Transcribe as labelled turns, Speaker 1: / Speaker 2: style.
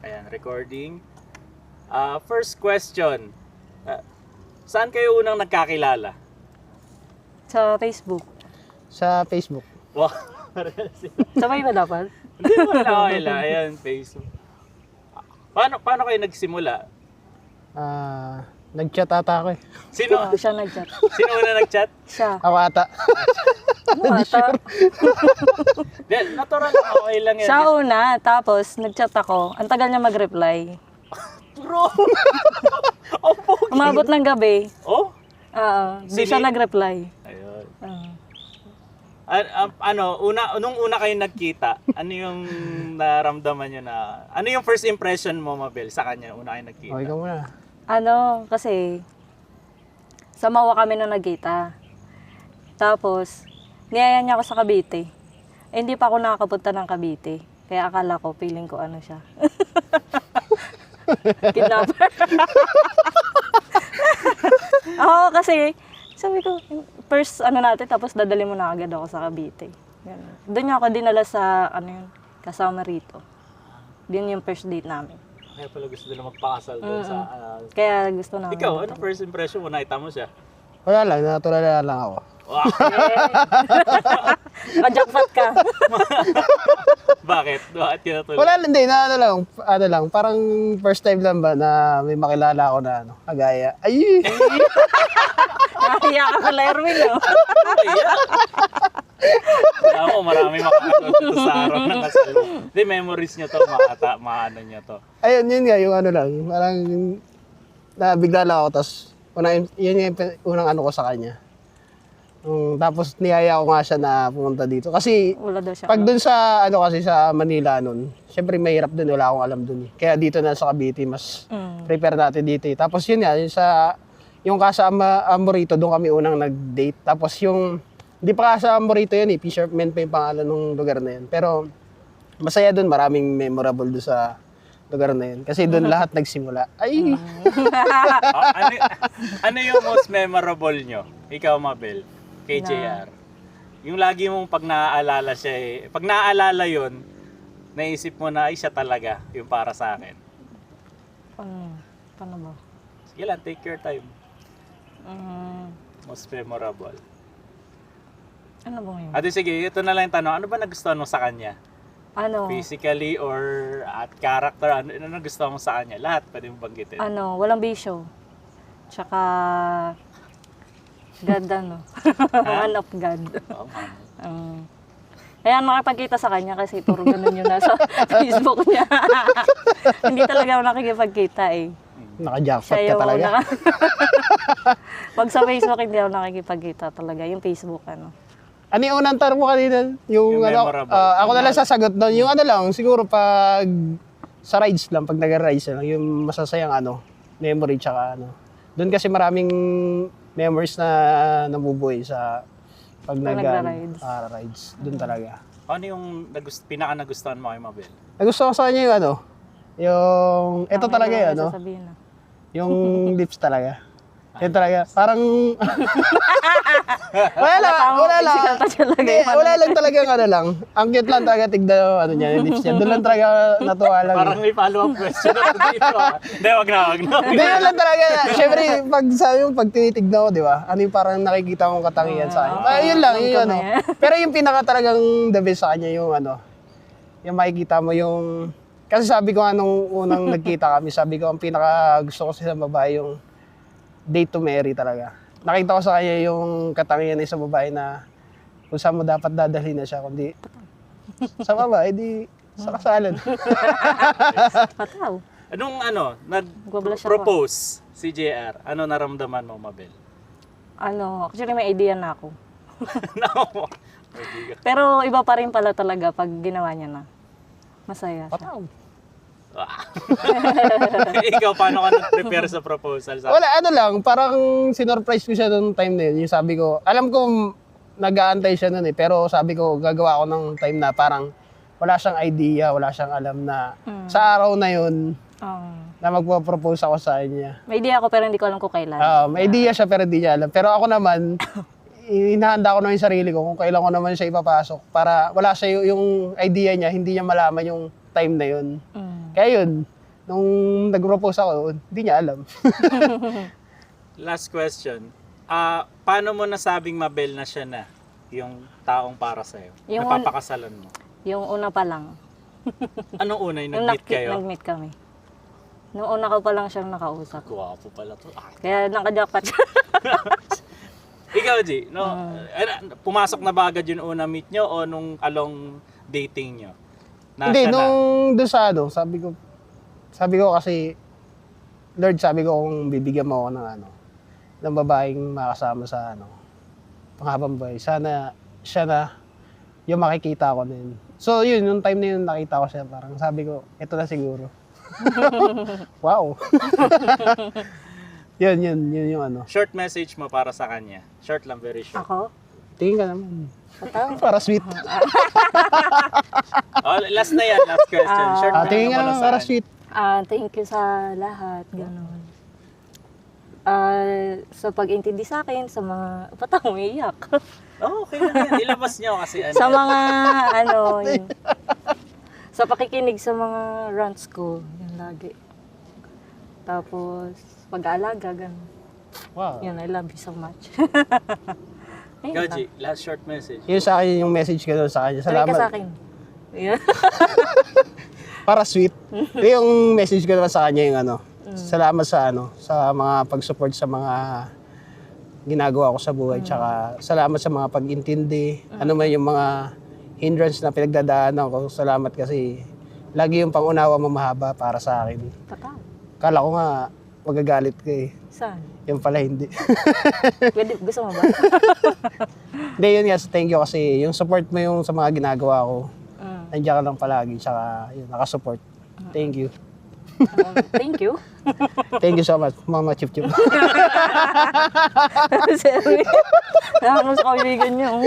Speaker 1: Ayan, recording. First question. Saan kayo unang nagkakilala?
Speaker 2: Sa Facebook.
Speaker 3: Sa Facebook.
Speaker 1: Wow.
Speaker 2: Sabay ba dapat?
Speaker 1: Hindi mo na okay lang. Ayan, Facebook. Paano kayo nagsimula?
Speaker 3: Nag-chat ata ako eh.
Speaker 1: Sino?
Speaker 2: Oo, siya nag-chat.
Speaker 1: Sino una nag-chat?
Speaker 2: Siya.
Speaker 3: Ako ata.
Speaker 2: Ano ata?
Speaker 1: Natural lang, okay lang yan.
Speaker 2: Siya una, tapos nag-chat ako. Ang tagal niya mag-reply.
Speaker 1: Bro! Oh, pogi.
Speaker 2: Umabot ng gabi.
Speaker 1: Oh?
Speaker 2: Di siya nag-reply.
Speaker 1: Ayun.
Speaker 2: Ah.
Speaker 1: Nung una kayo nagkita, ano yung naramdaman nyo na, ano yung first impression mo, Mabel, sa kanya, una kayo nagkita?
Speaker 3: Okay ka muna.
Speaker 2: Kasi sa Mawa kami nung nagkita. Tapos, niyaya niya ako sa Cavite. Hindi pa ako nakakapunta ng Cavite. Kaya akala ko, feeling ko ano siya. Kidnapper. Oo, kasi sabi ko, first natin, tapos dadali mo na agad ako sa Cavite. Ganun. Doon niya ako dinala sa, kasama rito. Doon yung first date namin.
Speaker 1: Kaya pala gusto nila magpakasal doon sa...
Speaker 2: Kaya gusto na.
Speaker 1: Ikaw, ano first impression mo? Nakita mo siya?
Speaker 3: Wala lang, natulala lang ako.
Speaker 1: Wow!
Speaker 2: Naka-jackpot ka.
Speaker 1: Bakit? Bakit ka natuloy?
Speaker 3: Wala lang, hindi, ano lang, parang first time lang ba na may makilala ako na kagaya. Ay!
Speaker 2: Nakaya ka pala, Erwin, no?
Speaker 1: Alam mo, marami makakatulog dito sa araw ng kasal mo. Hindi, memories nyo to, maano nyo to.
Speaker 3: Ayun, yun nga, yung ano lang, parang nabigla lang ako, tapos yun yung unang ano ko sa kanya. Tapos niyaya ko nga siya na pumunta dito. Kasi
Speaker 2: Wala daw siya.
Speaker 3: pag dun sa, kasi sa Manila nun, syempre mahirap dun, wala akong alam dun eh. Kaya dito na sa Cavite, mas prepare natin dito eh. Tapos yun nga, yung kasama Amorito, doon kami unang nag-date. Tapos hindi pa kasama Amorito yun eh, Fisherman pa yung pangalan ng lugar na yun. Pero masaya dun, maraming memorable dun sa lugar na yun. Kasi dun lahat nagsimula. Ay!
Speaker 1: Ano yung most memorable nyo? Ikaw, Mabel, kay JR. Yung lagi mong pag naaalala siya pag naaalala yun, naisip mo na, ay siya talaga, yung para sa akin.
Speaker 2: Paano ba?
Speaker 1: Sige lang, take your time. Most memorable.
Speaker 2: Ano ba yun?
Speaker 1: Ate, sige, ito na lang yung tanong. Ano ba nagustuhan mo sa kanya? Physically or at character? Ano nagustuhan mo sa kanya? Lahat pwede mo banggitin.
Speaker 2: Walang bisyo. Tsaka, God, man of God.
Speaker 1: Oh, man.
Speaker 2: Kaya makipagkita sa kanya kasi puro ganun yun nasa Facebook niya. Hindi talaga ako nakikipagkita eh.
Speaker 3: Naka-jackpot
Speaker 2: Siya
Speaker 3: ka
Speaker 2: yung
Speaker 3: talaga.
Speaker 2: Pag sa Facebook, hindi ako nakikipagkita talaga. Yung Facebook,
Speaker 3: Ano yung unang tanong mo kanina? Yung
Speaker 1: memorable.
Speaker 3: ako na lang sasagot doon. Yung lang, siguro pag sa rides lang, pag nag-rides lang, yung masasayang memory tsaka Doon kasi maraming memories na nabubuhay sa pag
Speaker 2: nagra-rides.
Speaker 3: rides. Doon talaga.
Speaker 1: Ano yung pinaka-nagustuhan mo kay Mabel?
Speaker 3: Nagustuhan ko sa kanya yung ito talaga
Speaker 2: Sasabihin na.
Speaker 3: yung lips talaga. Yan talaga. Parang wala lang talaga ang cute lang talaga tignan yung lips niya. Doon lang talaga natuwa lang.
Speaker 1: Parang may follow-up question ako dito. Hindi, wag na.
Speaker 3: Hindi, yun lang talaga. Siyempre, pag tinitignan ko, di ba? Ano yung parang nakikita kong katangian sa kanya. Yun lang, yun Pero yung pinaka talagang the best sa kanya, yung yung makikita mo yung... Kasi sabi ko nung unang nagkita kami, sabi ko ang pinaka gusto ko sa babae yung date to marry talaga. Nakita ko sa kanya yung katangian ng isang babae na kung saan mo dapat dadalhin na siya, kundi sa babae, di sa kasalan.
Speaker 2: Pataw.
Speaker 1: Anong nag-propose si JR? Ano naramdaman mo, Mabel?
Speaker 2: Actually may idea na ako.
Speaker 1: No.
Speaker 2: Pero iba pa rin pala talaga pag ginawa niya na. Masaya siya.
Speaker 3: Pataw.
Speaker 1: Ikaw, paano ka nag-prepare sa proposal?
Speaker 3: Wala, lang, parang sinorprise ko siya noong time na yun. Yung sabi ko, alam ko nag-aantay siya noon pero sabi ko, gagawa ako ng time na parang wala siyang idea, wala siyang alam na sa araw na yun, na magpo-propose ako sa kanya.
Speaker 2: May idea ako pero hindi ko alam kung kailan.
Speaker 3: May idea siya pero hindi niya alam. Pero ako naman, hinahanda ko na yung sarili ko kung kailan ko naman siya ipapasok para wala siya yung idea niya, hindi niya malaman yung time na yun. Kaya yun, Nung nag-propose ako, hindi niya alam.
Speaker 1: Last question. Paano mo nasabing Mabel na siya na yung taong para sa'yo?
Speaker 2: Yung
Speaker 1: Napapakasalan mo?
Speaker 2: Yung una pa lang.
Speaker 1: Anong una yung
Speaker 2: Nung
Speaker 1: nag-meet kayo?
Speaker 2: nag-meet kami. Nung una ko pa lang siyang nakausap.
Speaker 1: Gwapo pala to.
Speaker 2: Kaya nakajackpot siya.
Speaker 1: Ikaw, G, no? Pumasok na ba agad yung una meet nyo o nung along dating nyo? Na
Speaker 3: Hindi,
Speaker 1: siya
Speaker 3: nung doon sa ano, sabi ko kasi, Lord, sabi ko kung bibigyan mo ako ng ano, ng babaeng makasama sa ano, panghabang buhay. Sana siya na yung makikita ko din. So yun, yung time na yun nakita ko siya, parang sabi ko, ito na siguro. Wow. yun yung ano.
Speaker 1: Short message mo para sa kanya. Short lang, very short.
Speaker 2: Ako?
Speaker 3: Tingin ka naman.
Speaker 2: Patang.
Speaker 3: Para sweet.
Speaker 1: Last na yan, last question. Short lang
Speaker 3: Tingin ka
Speaker 1: naman
Speaker 3: naman
Speaker 1: sa
Speaker 3: para
Speaker 1: kanya.
Speaker 3: sweet.
Speaker 2: Thank you sa lahat. Ganon. Sa pag-intindi sa akin, sa mga... Patang, umiiyak.
Speaker 1: Okay lang yan. Ilabas nyo kasi ano.
Speaker 2: sa mga, yun. Sa pakikinig sa mga rants ko, yun lagi. Tapos, pag-aalaga, ganon.
Speaker 3: Wow.
Speaker 2: Yun, I love you so much. Ayun
Speaker 1: Ikaw,
Speaker 2: lang.
Speaker 1: G, last short message.
Speaker 3: Yun sa akin yung message ko doon sa kanya.
Speaker 2: Try ka sa
Speaker 3: Salamat.
Speaker 2: akin. Yan.
Speaker 3: Para sweet. Yung message ko naman sa kanya yung ano. Salamat sa ano, sa mga pag-support sa mga ginagawa ko sa buhay. Tsaka salamat sa mga pag-intindi. Ano man yung mga hindrance na pinagdadaanan ko. Salamat kasi lagi yung pangunawa mo mahaba para sa akin.
Speaker 2: Patang.
Speaker 3: Kala ko nga magagalit ka eh.
Speaker 2: Saan?
Speaker 3: Yung pala hindi.
Speaker 2: Pwede, gusto mo ba?
Speaker 3: Hindi, yun nga. Thank you kasi yung support mo yung sa mga ginagawa ko. Nandiyan ka lang palagi. Tsaka yun, nakasupport. Thank you.
Speaker 2: Thank you.
Speaker 3: Thank you so much, Mama Chip Chip.
Speaker 2: Sorry. Nakakos kaibigan niyo.